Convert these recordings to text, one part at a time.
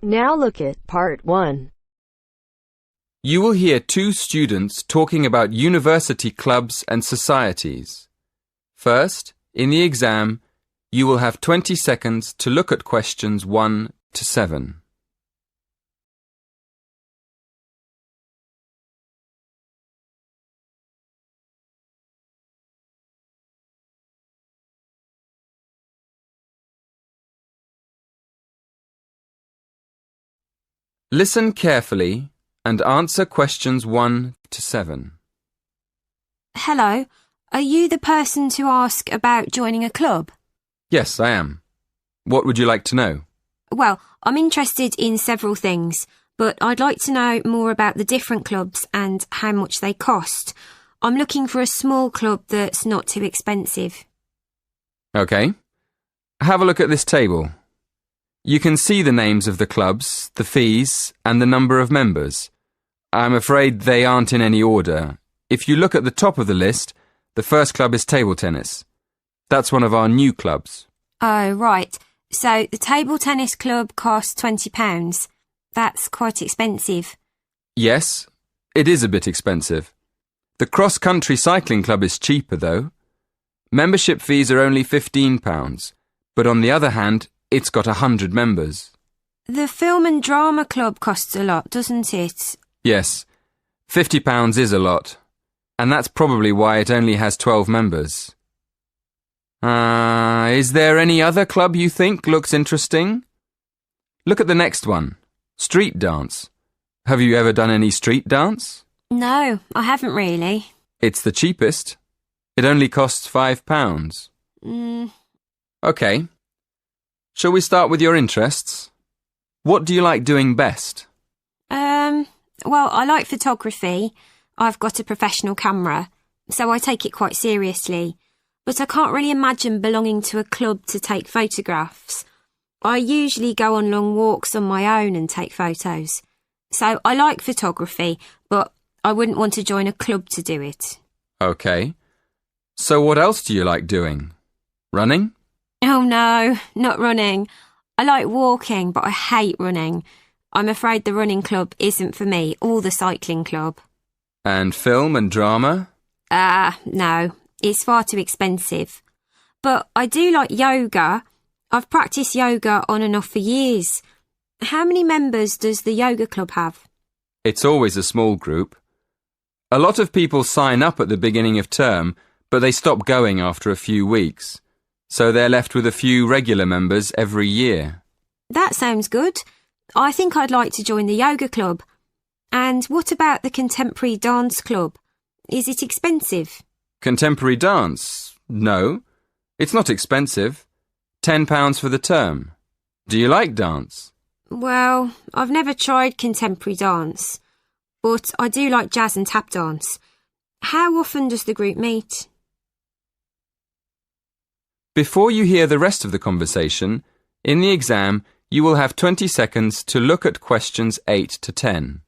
4. Now look at Part 1. You will hear two students talking about university clubs and societies. First, in the exam, you will have 20 seconds to look at questions 1 to 7. Listen carefully and answer questions 1 to 7. Hello, are you the person to ask about joining a club? Yes, I am. What would you like to know? Well, I'm interested in several things, but I'd like to know more about the different clubs and how much they cost. I'm looking for a small club that's not too expensive. Okay. Have a look at this table. You can see the names of the clubs, the fees, and the number of members. I'm afraid they aren't in any order. If you look at the top of the list, the first club is table tennis. That's one of our new clubs. Oh, right. So the table tennis club costs £20. That's quite expensive. Yes, it is a bit expensive. The cross-country cycling club is cheaper, though. Membership fees are only £15, but on the other hand, it's got 100 members. The film and drama club costs a lot, doesn't it? Yes, £50 is a lot, and that's probably why it only has 12 members. Is there any other club you think looks interesting? Look at the next one, street dance. Have you ever done any street dance? No, I haven't really. It's the cheapest. It only costs £5. Okay. Shall we start with your interests? What do you like doing best? Well, I like photography. I've got a professional camera, so I take it quite seriously. But I can't really imagine belonging to a club to take photographs. I usually go on long walks on my own and take photos. So I like photography, but I wouldn't want to join a club to do it. Okay. So what else do you like doing? Running? Oh no, not running. I like walking, but I hate running. I'm afraid the running club isn't for me, or the cycling club. And film and drama? No, it's far too expensive. But I do like yoga. I've practiced yoga on and off for years. How many members does the yoga club have? It's always a small group. A lot of people sign up at the beginning of term, but they stop going after a few weeks. So they're left with a few regular members every year. That sounds good. I think I'd like to join the yoga club. And what about the contemporary dance club? Is it expensive? Contemporary dance? No, it's not expensive. £10 for the term. Do you like dance? Well, I've never tried contemporary dance, but I do like jazz and tap dance. How often does the group meet? Before you hear the rest of the conversation, in the exam, you will have 20 seconds to look at questions 8 to 10.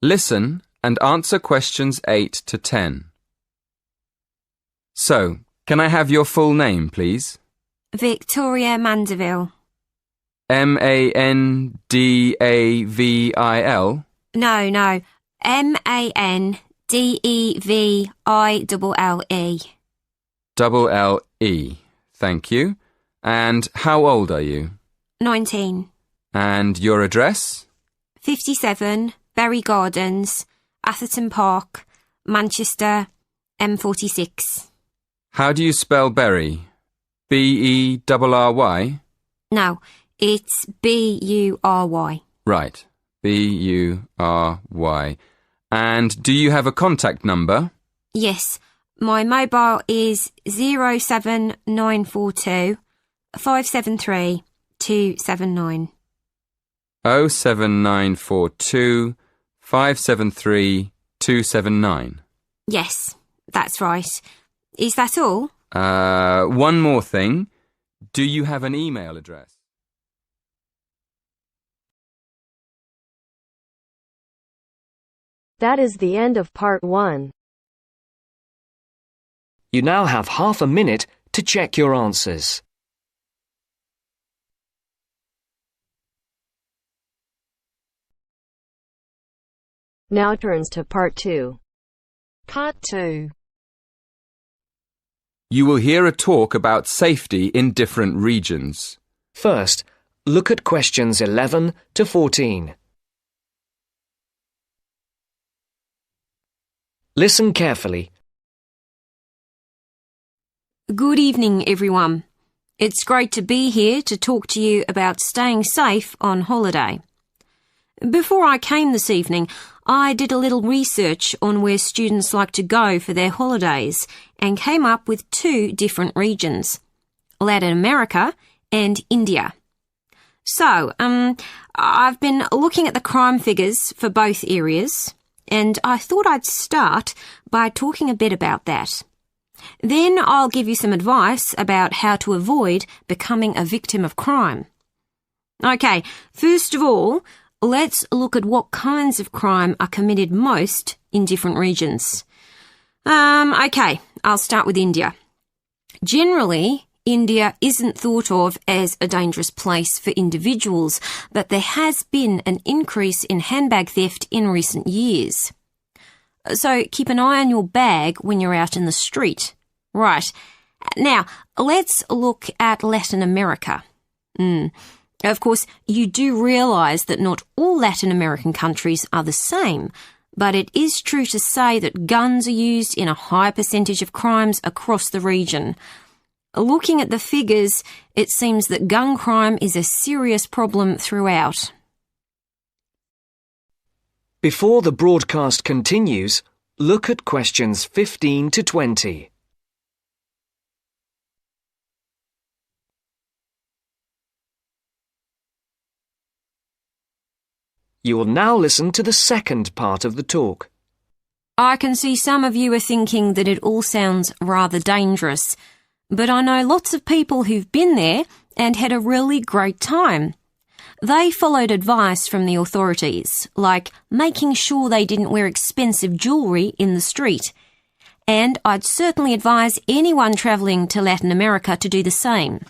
Listen and answer questions 8 to 10. So, can I have your full name, please? Victoria Mandeville. Mandavil? No. Mandeville. L-E. Thank you. And how old are you? 19. And your address? 57, Berry Gardens, Atherton Park, Manchester, M46. How do you spell Berry? B-E-R-R-Y? No, it's B-U-R-Y. Right, B-U-R-Y. And do you have a contact number? Yes, my mobile is 07942 573 279. 07942 573 279. Yes, that's right. Is that all? One more thing. Do you have an email address? That is the end of part 1. You now have half a minute to check your answers. Now turns to Part 2. Part 2. You will hear a talk about safety in different regions. First, look at questions 11 to 14. Listen carefully. Good evening, everyone. It's great to be here to talk to you about staying safe on holiday. Before I came this evening, I did a little research on where students like to go for their holidays and came up with 2 different regions, Latin America and India. So, I've been looking at the crime figures for both areas, and I thought I'd start by talking a bit about that. Then I'll give you some advice about how to avoid becoming a victim of crime. Okay, first of all, let's look at what kinds of crime are committed most in different regions. Okay, I'll start with India. Generally, India isn't thought of as a dangerous place for individuals, but there has been an increase in handbag theft in recent years. So keep an eye on your bag when you're out in the street. Right. Now, let's look at Latin America. Of course, you do realise that not all Latin American countries are the same, but it is true to say that guns are used in a high percentage of crimes across the region. Looking at the figures, it seems that gun crime is a serious problem throughout. Before the broadcast continues, look at questions 15 to 20. You will now listen to the second part of the talk. I can see some of you are thinking that it all sounds rather dangerous, but I know lots of people who've been there and had a really great time. They followed advice from the authorities, like making sure they didn't wear expensive jewellery in the street. And I'd certainly advise anyone travelling to Latin America to do the same.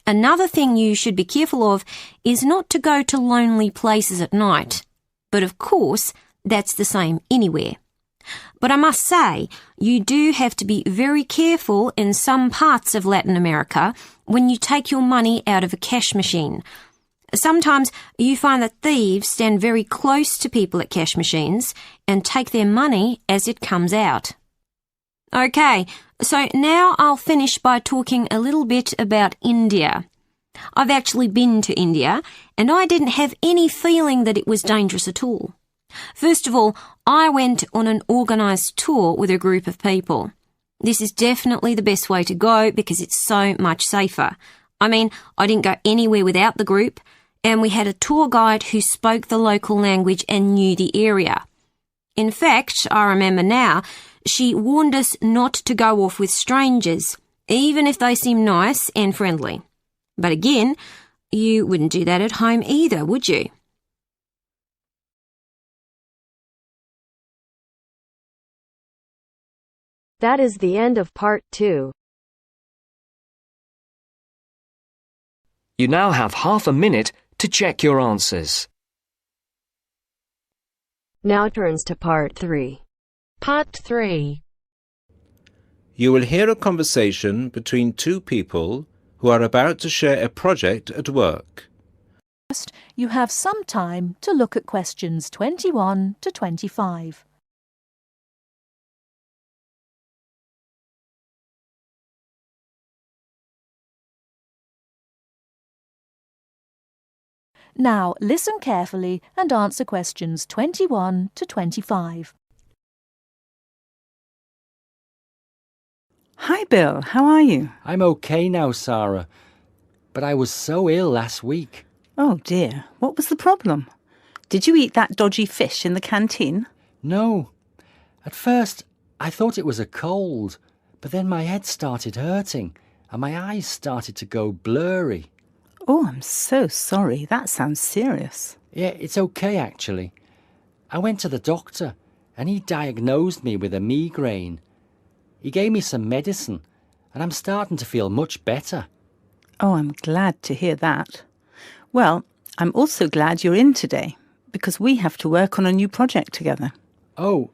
Another thing you should be careful of is not to go to lonely places at night. But of course, that's the same anywhere. But I must say, you do have to be very careful in some parts of Latin America when you take your money out of a cash machine. Sometimes you find that thieves stand very close to people at cash machines and take their money as it comes out. Okay, so now I'll finish by talking a little bit about India. I've actually been to India, and I didn't have any feeling that it was dangerous at all. First of all, I went on an organised tour with a group of people. This is definitely the best way to go because it's so much safer. I mean, I didn't go anywhere without the group, and we had a tour guide who spoke the local language and knew the area. In fact, I remember now, she warned us not to go off with strangers, even if they seem nice and friendly. But again, you wouldn't do that at home either, would you? That is the end of Part 2. You now have half a minute to check your answers. Now turns to Part 3. Part 3. You will hear a conversation between 2 people who are about to share a project at work. First, you have some time to look at questions 21 to 25. Now listen carefully and answer questions 21 to 25. Hi Bill, how are you? I'm okay now, Sarah, but I was so ill last week. Oh dear, what was the problem? Did you eat that dodgy fish in the canteen? No. At first, I thought it was a cold, but then my head started hurting and my eyes started to go blurry. Oh, I'm so sorry. That sounds serious. Yeah, it's okay actually. I went to the doctor and he diagnosed me with a migraine. He gave me some medicine and I'm starting to feel much better. Oh, I'm glad to hear that. Well, I'm also glad you're in today because we have to work on a new project together. Oh,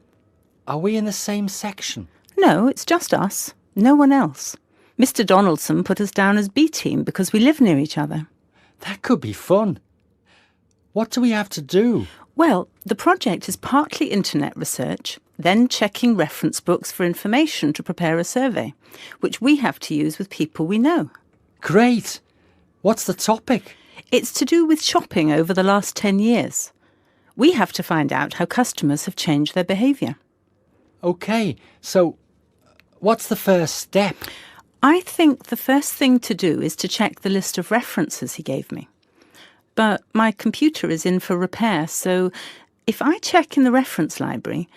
are we in the same section? No, it's just us. No one else. Mr. Donaldson put us down as B team because we live near each other. That could be fun. What do we have to do? Well, the project is partly internet research, then checking reference books for information to prepare a survey, which we have to use with people we know. Great! What's the topic? It's to do with shopping over the last 10 years. We have to find out how customers have changed their behaviour. OK, so what's the first step? I think the first thing to do is to check the list of references he gave me. But my computer is in for repair, so if I check in the reference library,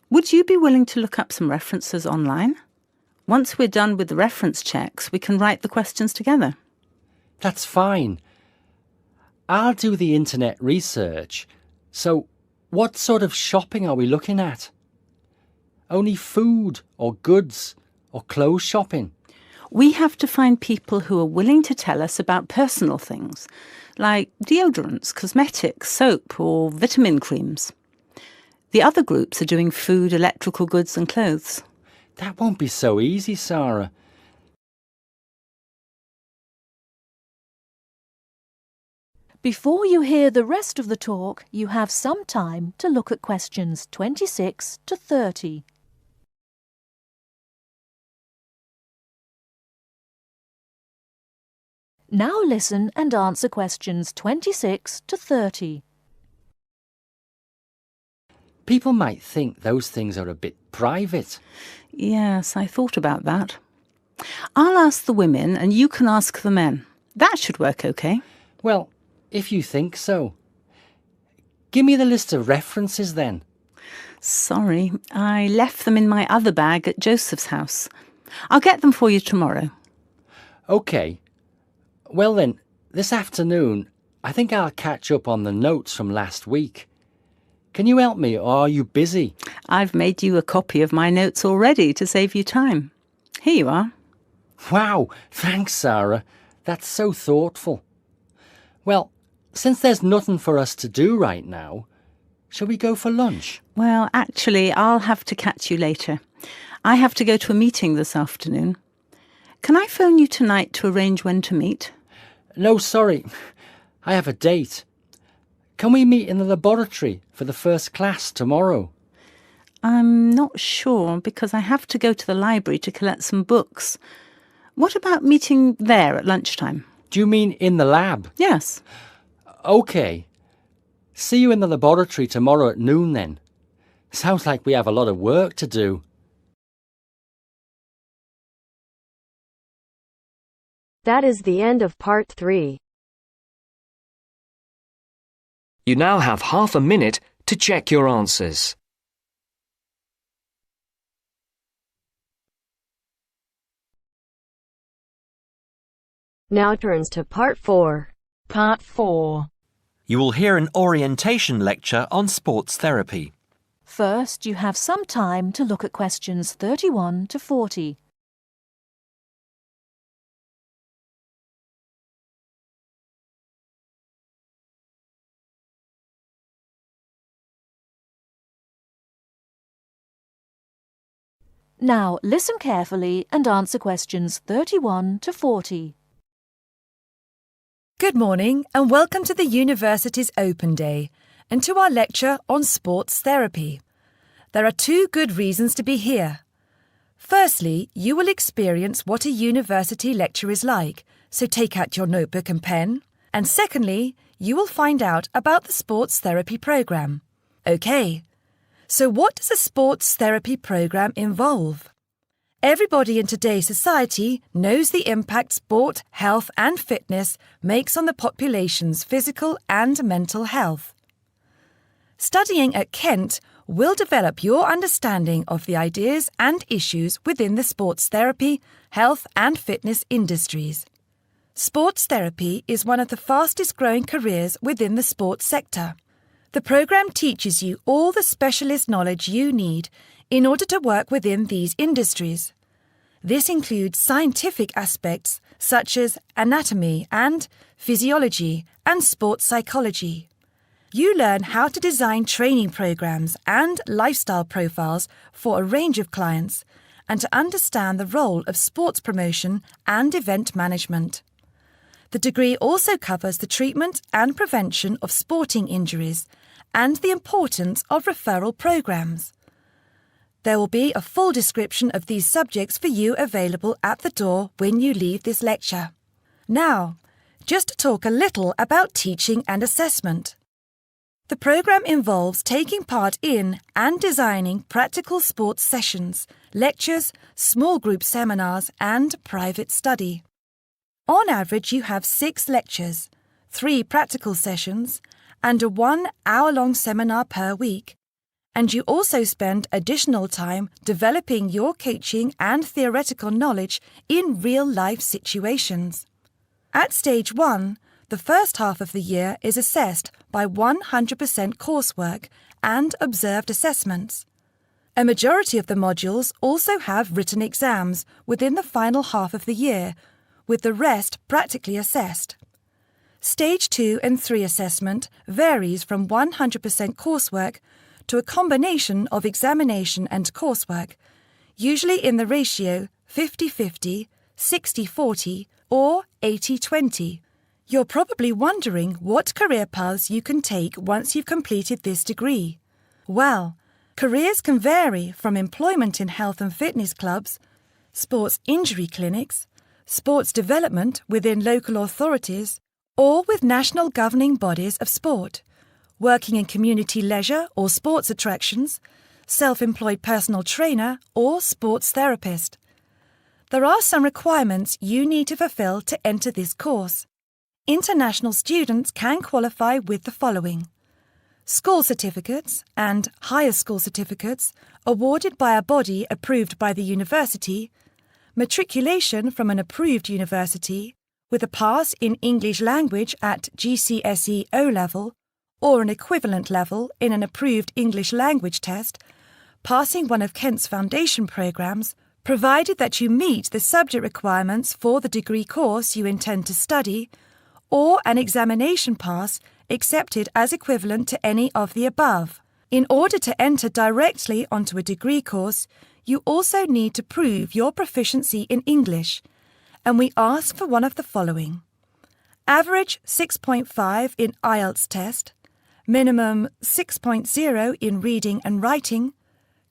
would you be willing to look up some references online? Once we're done with the reference checks, we can write the questions together. That's fine. I'll do the internet research. So, what sort of shopping are we looking at? Only food or goods or clothes shopping? We have to find people who are willing to tell us about personal things, like deodorants, cosmetics, soap or vitamin creams. The other groups are doing food, electrical goods and clothes. That won't be so easy, Sarah. Before you hear the rest of the talk, you have some time to look at questions 26 to 30. Now listen and answer questions 26 to 30. People might think those things are a bit private. Yes, I thought about that. I'll ask the women and you can ask the men. That should work okay. Well, if you think so. Give me the list of references then. Sorry, I left them in my other bag at Joseph's house. I'll get them for you tomorrow. OK. Well then, this afternoon, I think I'll catch up on the notes from last week. Can you help me, or are you busy? I've made you a copy of my notes already to save you time. Here you are. Wow, thanks, Sarah. That's so thoughtful. Well, since there's nothing for us to do right now, shall we go for lunch? Well, actually, I'll have to catch you later. I have to go to a meeting this afternoon. Can I phone you tonight to arrange when to meet? No, sorry. I have a date. Can we meet in the laboratory for the first class tomorrow? I'm not sure because I have to go to the library to collect some books. What about meeting there at lunchtime? Do you mean in the lab? Yes. OK. See you in the laboratory tomorrow at noon then. Sounds like we have a lot of work to do. That is the end of part 3. You now have half a minute to check your answers. Now turns to part 4. Part 4. You will hear an orientation lecture on sports therapy. First, you have some time to look at questions 31 to 40. Now, listen carefully and answer questions 31 to 40. Good morning and welcome to the University's Open Day and to our lecture on sports therapy. There are 2 good reasons to be here. Firstly, you will experience what a university lecture is like, so take out your notebook and pen. And secondly, you will find out about the sports therapy programme. OK. So what does a sports therapy programme involve? Everybody in today's society knows the impact sport, health and fitness makes on the population's physical and mental health. Studying at Kent will develop your understanding of the ideas and issues within the sports therapy, health and fitness industries. Sports therapy is one of the fastest growing careers within the sports sector. The programme teaches you all the specialist knowledge you need in order to work within these industries. This includes scientific aspects such as anatomy and physiology and sports psychology. You learn how to design training programs and lifestyle profiles for a range of clients and to understand the role of sports promotion and event management. The degree also covers the treatment and prevention of sporting injuries and the importance of referral programs. There will be a full description of these subjects for you available at the door when you leave this lecture. Now, just to talk a little about teaching and assessment. The programme involves taking part in and designing practical sports sessions, lectures, small group seminars and private study. On average, you have 6 lectures, 3 practical sessions and a 1-hour-long seminar per week. And you also spend additional time developing your coaching and theoretical knowledge in real-life situations. At Stage 1, the first half of the year is assessed by 100% coursework and observed assessments. A majority of the modules also have written exams within the final half of the year, with the rest practically assessed. Stage 2 and 3 assessment varies from 100% coursework to a combination of examination and coursework, usually in the ratio 50-50, 60-40 or 80-20. You're probably wondering what career paths you can take once you've completed this degree. Well, careers can vary from employment in health and fitness clubs, sports injury clinics, sports development within local authorities, or with national governing bodies of sport, working in community leisure or sports attractions, self-employed personal trainer or sports therapist. There are some requirements you need to fulfill to enter this course. International students can qualify with the following: school certificates and higher school certificates awarded by a body approved by the university, matriculation from an approved university, with a pass in English language at GCSE O-level or an equivalent level in an approved English language test, passing one of Kent's foundation programmes, provided that you meet the subject requirements for the degree course you intend to study, or an examination pass accepted as equivalent to any of the above. In order to enter directly onto a degree course, you also need to prove your proficiency in English, and we ask for one of the following: average 6.5 in Ielts test, minimum 6.0 in reading and writing,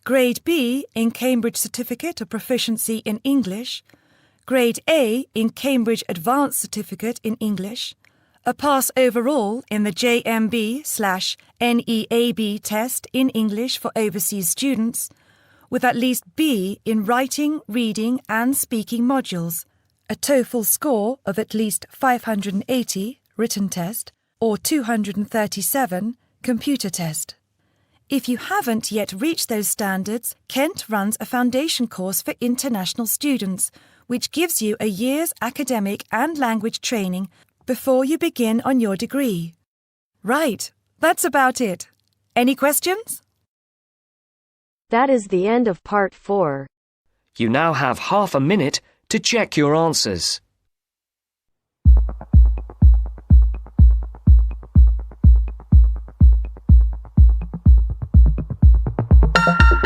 Grade B in Cambridge Certificate of Proficiency in English, Grade A in Cambridge Advanced Certificate in English, a pass overall in the JMB/NEAB test in English for overseas students, with at least B in writing, reading and speaking modules, a TOEFL score of at least 580 written test or 237 computer test. If you haven't yet reached those standards, Kent runs a foundation course for international students, which gives you a year's academic and language training before you begin on your degree. Right, that's about it. Any questions? That is the end of Part 4. You now have half a minute to check your answers.